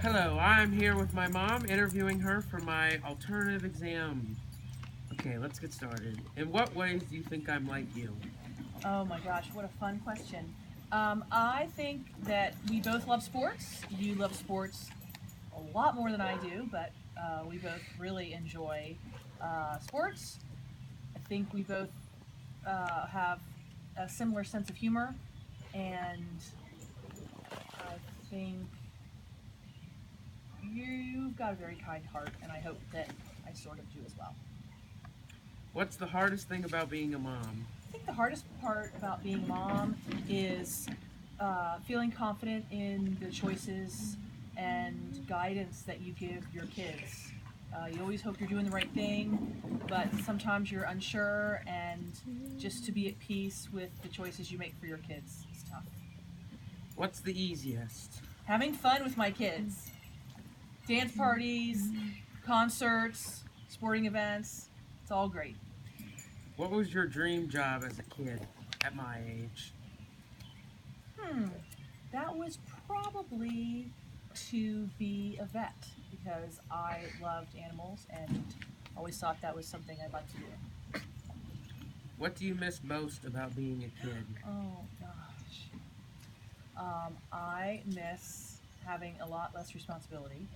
Hello, I'm here with my mom, interviewing her for my alternative exam. Okay, let's get started. In what ways do you think I'm like you? Oh my gosh, what a fun question. I think that we both love sports. You love sports a lot more than I do, but we both really enjoy sports. I think we both have a similar sense of humor, and I think you've got a very kind heart, and I hope that I sort of do as well. What's the hardest thing about being a mom? I think the hardest part about being a mom is feeling confident in the choices and guidance that you give your kids. You always hope you're doing the right thing, but sometimes you're unsure, and just to be at peace with the choices you make for your kids is tough. What's the easiest? Having fun with my kids, dance parties, concerts, sporting events, it's all great. What was your dream job as a kid at my age? Hmm, that was probably to be a vet because I loved animals and always thought that was something I'd like to do. What do you miss most about being a kid? Oh gosh. I miss having a lot less responsibility.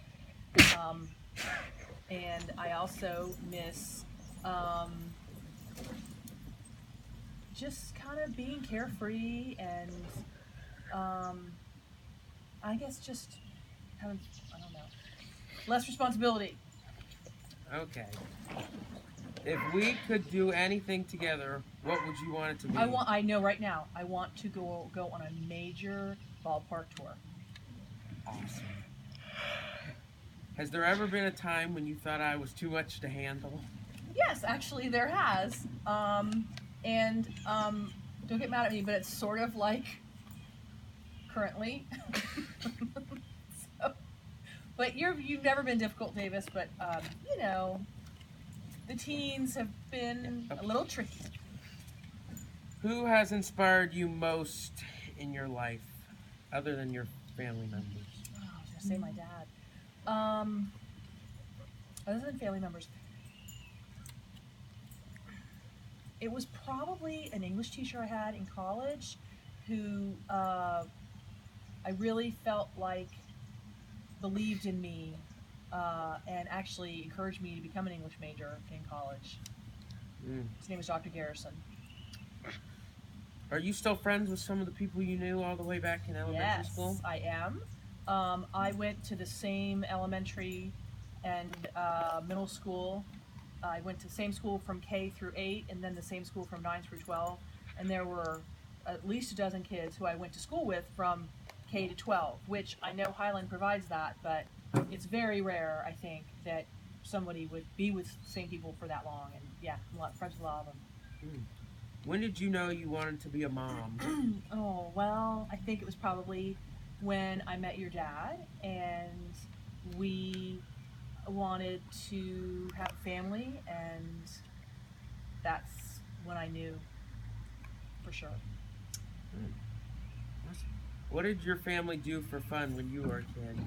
Um, and I also miss just kind of being carefree and um, I guess just having, I don't know, less responsibility. Okay. If we could do anything together, what would you want it to be? I know right now. I want to go on a major ballpark tour. Awesome. Has there ever been a time when you thought I was too much to handle? Yes, actually, there has. And don't get mad at me, but it's sort of like currently. so, but you've never been difficult, Davis. But you know, the teens have been a little tricky. Who has inspired you most in your life, other than your family members? Oh, I was gonna say my dad. Um, other than family members, it was probably an English teacher I had in college who I really felt like believed in me and actually encouraged me to become an English major in college. Mm. His name was Dr. Garrison. Are you still friends with some of the people you knew all the way back in elementary school? Yes, I am. I went to the same elementary and middle school. I went to the same school from K through 8 and then the same school from 9 through 12. And there were at least a dozen kids who I went to school with from K to 12, which I know Highland provides that, but it's very rare, I think, that somebody would be with the same people for that long. And yeah, I'm a lot friends with a lot of them. Mm. When did you know you wanted to be a mom? Oh, well, I think it was probably when I met your dad and we wanted to have a family, and that's when I knew for sure. Mm. What did your family do for fun when you were a kid?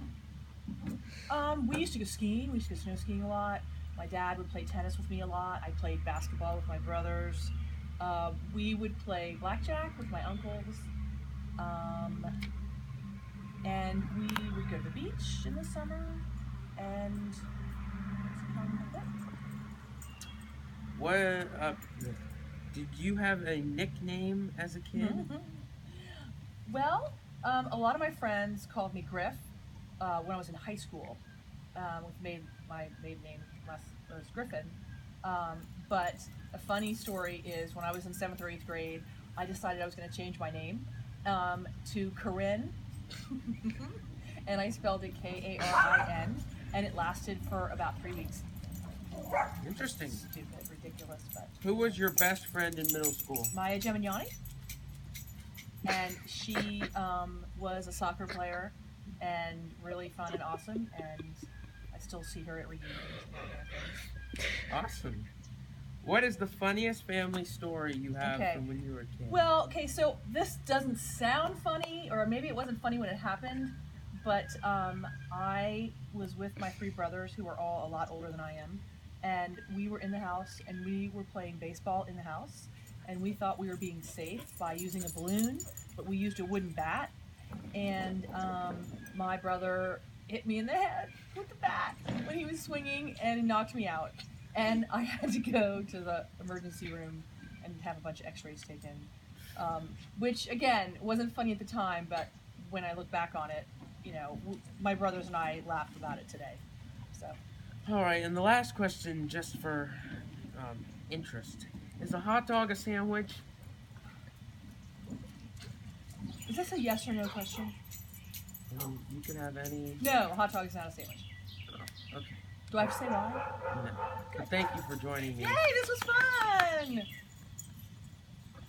We used to go skiing. We used to go snow skiing a lot. My dad would play tennis with me a lot. I played basketball with my brothers. We would play blackjack with my uncles. Um, and we would go to the beach in the summer. And that's kind of What did you have a nickname as a kid? it. Well, a lot of my friends called me Griff when I was in high school. My maiden name was Griffin. But a funny story is when I was in 7th or 8th grade, I decided I was going to change my name to Corinne, and I spelled it Karin, and it lasted for about 3 weeks. Interesting. Stupid, ridiculous, but Who was your best friend in middle school? Maya Gemignani, and she was a soccer player and really fun and awesome, and I still see her at reunions and that kind of things. Awesome. What is the funniest family story you have Okay. from when you were a kid? Well, okay, so this doesn't sound funny, or maybe it wasn't funny when it happened, But I was with my three brothers who are all a lot older than I am, and we were in the house and we were playing baseball in the house, and we thought we were being safe by using a balloon, but we used a wooden bat, and my brother hit me in the head with the bat when he was swinging and he knocked me out, and I had to go to the emergency room and have a bunch of x-rays taken, which again wasn't funny at the time, but when I look back on it, you know, my brothers and I laughed about it today. So, All right, and the last question, just for interest, is a hot dog a sandwich? is this a yes or no question? You can have any. No, hot dog is not a sandwich. Oh, okay. Do I have to say why? No. But thank you for joining me. Yay, this was fun!